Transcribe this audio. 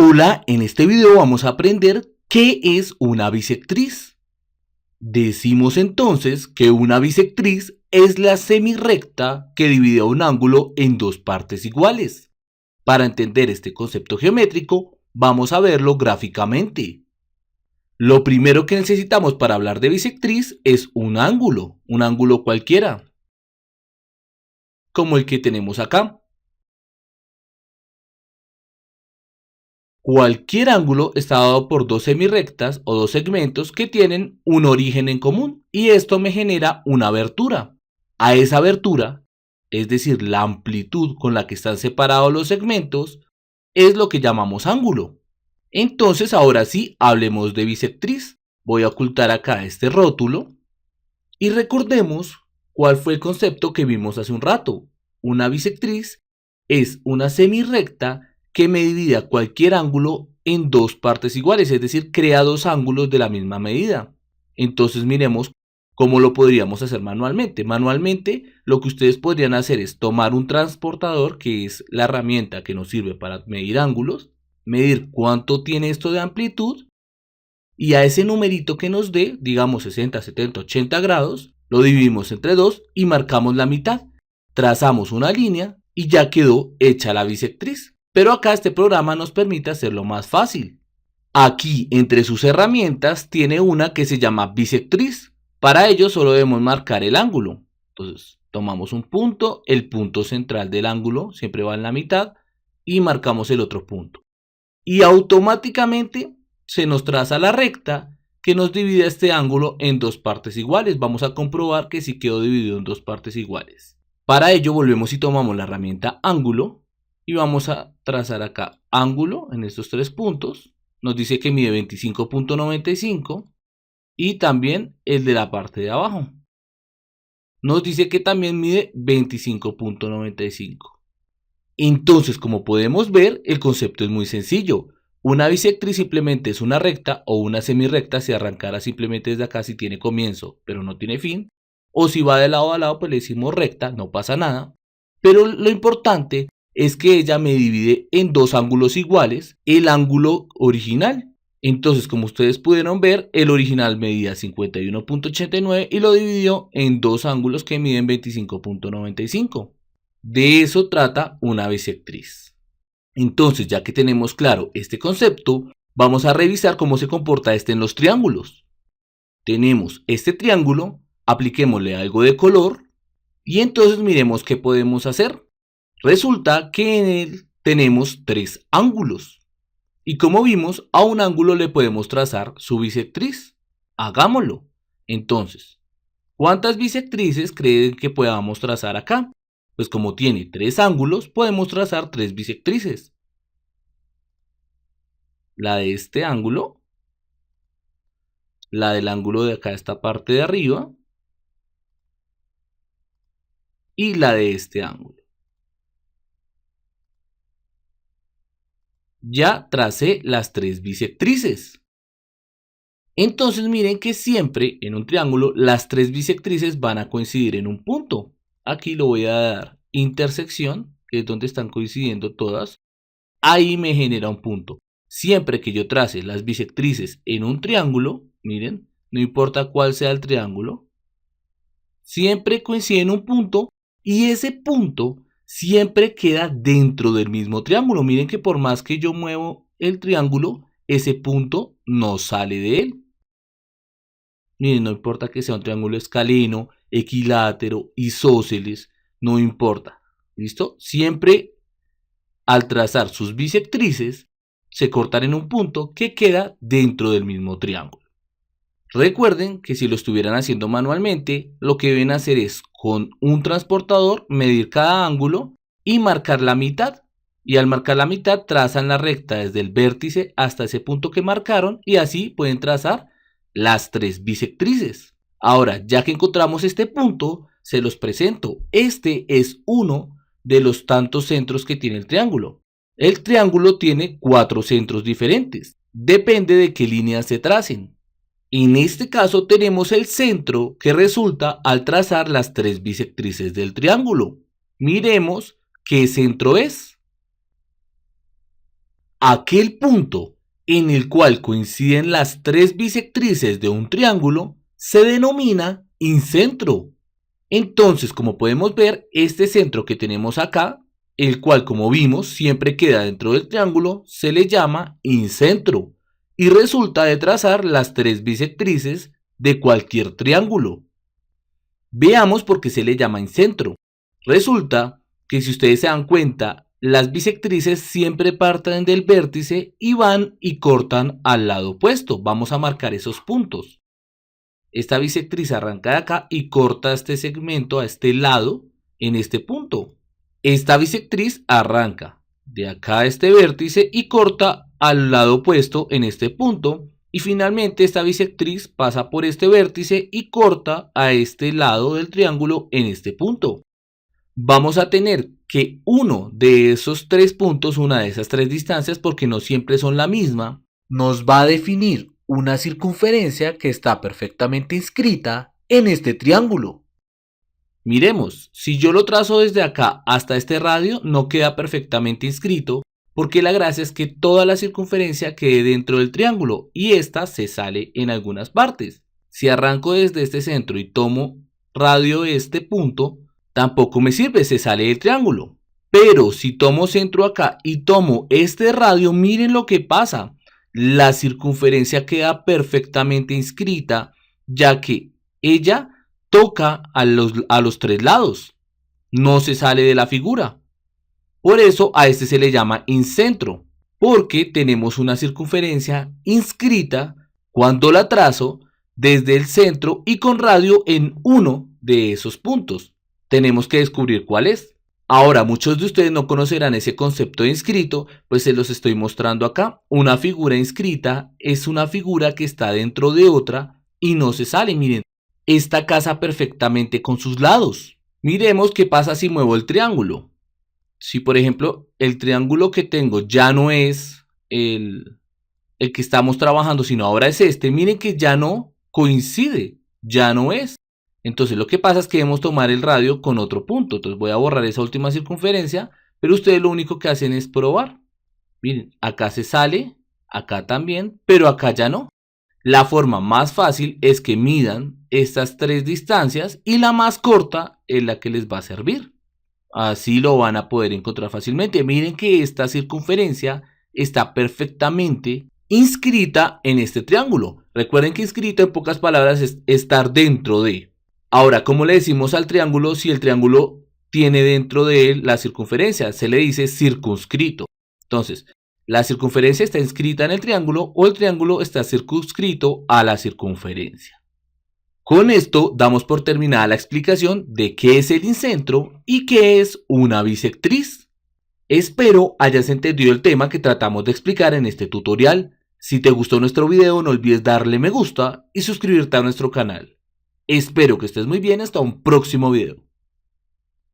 Hola, en este video vamos a aprender qué es una bisectriz. Decimos entonces que una bisectriz es la semirrecta que divide un ángulo en dos partes iguales. Para entender este concepto geométrico, vamos a verlo gráficamente. Lo primero que necesitamos para hablar de bisectriz es un ángulo cualquiera, como el que tenemos acá. Cualquier ángulo está dado por dos semirrectas o dos segmentos que tienen un origen en común y esto me genera una abertura. A esa abertura, es decir, la amplitud con la que están separados los segmentos, es lo que llamamos ángulo. Entonces ahora sí, hablemos de bisectriz. Voy a ocultar acá este rótulo y recordemos cuál fue el concepto que vimos hace un rato. Una bisectriz es una semirrecta que me divide cualquier ángulo en dos partes iguales, es decir, crea dos ángulos de la misma medida. Entonces miremos cómo lo podríamos hacer manualmente. Manualmente lo que ustedes podrían hacer es tomar un transportador, que es la herramienta que nos sirve para medir ángulos, medir cuánto tiene esto de amplitud y a ese numerito que nos dé, digamos 60, 70, 80 grados, lo dividimos entre dos y marcamos la mitad. Trazamos una línea y ya quedó hecha la bisectriz. Pero acá este programa nos permite hacerlo más fácil. Aquí entre sus herramientas tiene una que se llama bisectriz. Para ello solo debemos marcar el ángulo. Entonces tomamos un punto, el punto central del ángulo siempre va en la mitad y marcamos el otro punto. Y automáticamente se nos traza la recta que nos divide este ángulo en dos partes iguales. Vamos a comprobar que sí quedó dividido en dos partes iguales. Para ello volvemos y tomamos la herramienta ángulo. Y vamos a trazar acá ángulo en estos tres puntos. Nos dice que mide 25.95 y también el de la parte de abajo. Nos dice que también mide 25.95. Entonces, como podemos ver, el concepto es muy sencillo. Una bisectriz simplemente es una recta o una semirrecta si arrancara simplemente desde acá si tiene comienzo pero no tiene fin. O si va de lado a lado pues le decimos recta, no pasa nada. Pero lo importante es que ella me divide en dos ángulos iguales el ángulo original. Entonces, como ustedes pudieron ver, el original medía 51.89 y lo dividió en dos ángulos que miden 25.95. De eso trata una bisectriz. Entonces, ya que tenemos claro este concepto, vamos a revisar cómo se comporta este en los triángulos. Tenemos este triángulo, apliquémosle algo de color y entonces miremos qué podemos hacer. Resulta que en él tenemos tres ángulos. Y como vimos, a un ángulo le podemos trazar su bisectriz. Hagámoslo. Entonces, ¿cuántas bisectrices creen que podamos trazar acá? Pues como tiene tres ángulos, podemos trazar tres bisectrices. La de este ángulo, la del ángulo de acá, esta parte de arriba, y la de este ángulo. Ya tracé las tres bisectrices. Entonces miren que siempre en un triángulo las tres bisectrices van a coincidir en un punto. Aquí lo voy a dar intersección, que es donde están coincidiendo todas. Ahí me genera un punto. Siempre que yo trace las bisectrices en un triángulo, miren, no importa cuál sea el triángulo, siempre coincide en un punto y ese punto siempre queda dentro del mismo triángulo. Miren que por más que yo muevo el triángulo, ese punto no sale de él. Miren, no importa que sea un triángulo escaleno, equilátero, isósceles, no importa. ¿Listo? Siempre al trazar sus bisectrices, se cortan en un punto que queda dentro del mismo triángulo. Recuerden que si lo estuvieran haciendo manualmente, lo que deben hacer es con un transportador medir cada ángulo y marcar la mitad. Y al marcar la mitad trazan la recta desde el vértice hasta ese punto que marcaron y así pueden trazar las tres bisectrices. Ahora, ya que encontramos este punto, se los presento. Este es uno de los tantos centros que tiene el triángulo. El triángulo tiene cuatro centros diferentes. Depende de qué líneas se tracen. En este caso tenemos el centro que resulta al trazar las tres bisectrices del triángulo. Miremos qué centro es. Aquel punto en el cual coinciden las tres bisectrices de un triángulo se denomina incentro. Entonces, como podemos ver, este centro que tenemos acá, el cual como vimos siempre queda dentro del triángulo, se le llama incentro y resulta de trazar las tres bisectrices de cualquier triángulo. Veamos por qué se le llama incentro. Resulta que si ustedes se dan cuenta, las bisectrices siempre parten del vértice y van y cortan al lado opuesto. Vamos a marcar esos puntos. Esta bisectriz arranca de acá y corta este segmento a este lado en este punto. Esta bisectriz arranca de acá a este vértice y corta al lado opuesto en este punto. Y finalmente esta bisectriz pasa por este vértice y corta a este lado del triángulo en este punto. Vamos a tener que uno de esos tres puntos, una de esas tres distancias, porque no siempre son la misma, nos va a definir una circunferencia que está perfectamente inscrita en este triángulo. Miremos, si yo lo trazo desde acá hasta este radio, no queda perfectamente inscrito, porque la gracia es que toda la circunferencia quede dentro del triángulo y esta se sale en algunas partes. Si arranco desde este centro y tomo radio de este punto, tampoco me sirve, se sale del triángulo. Pero si tomo centro acá y tomo este radio, miren lo que pasa. La circunferencia queda perfectamente inscrita, ya que ella toca a los tres lados. No se sale de la figura. Por eso a este se le llama incentro, porque tenemos una circunferencia inscrita cuando la trazo desde el centro y con radio en uno de esos puntos. Tenemos que descubrir cuál es. Ahora, muchos de ustedes no conocerán ese concepto de inscrito, pues se los estoy mostrando acá. Una figura inscrita es una figura que está dentro de otra y no se sale. Miren, esta casa perfectamente con sus lados. Miremos qué pasa si muevo el triángulo. Si por ejemplo el triángulo que tengo ya no es el que estamos trabajando, sino ahora es este, miren que ya no coincide, ya no es. Entonces lo que pasa es que debemos tomar el radio con otro punto. Entonces voy a borrar esa última circunferencia, pero ustedes lo único que hacen es probar. Miren, acá se sale, acá también, pero acá ya no. La forma más fácil es que midan estas tres distancias y la más corta es la que les va a servir. Así lo van a poder encontrar fácilmente. Miren que esta circunferencia está perfectamente inscrita en este triángulo. Recuerden que inscrita en pocas palabras es estar dentro de. Ahora, ¿cómo le decimos al triángulo si el triángulo tiene dentro de él la circunferencia? Se le dice circunscrito. Entonces, la circunferencia está inscrita en el triángulo o el triángulo está circunscrito a la circunferencia. Con esto damos por terminada la explicación de qué es el incentro y qué es una bisectriz. Espero hayas entendido el tema que tratamos de explicar en este tutorial. Si te gustó nuestro video, no olvides darle me gusta y suscribirte a nuestro canal. Espero que estés muy bien, hasta un próximo video.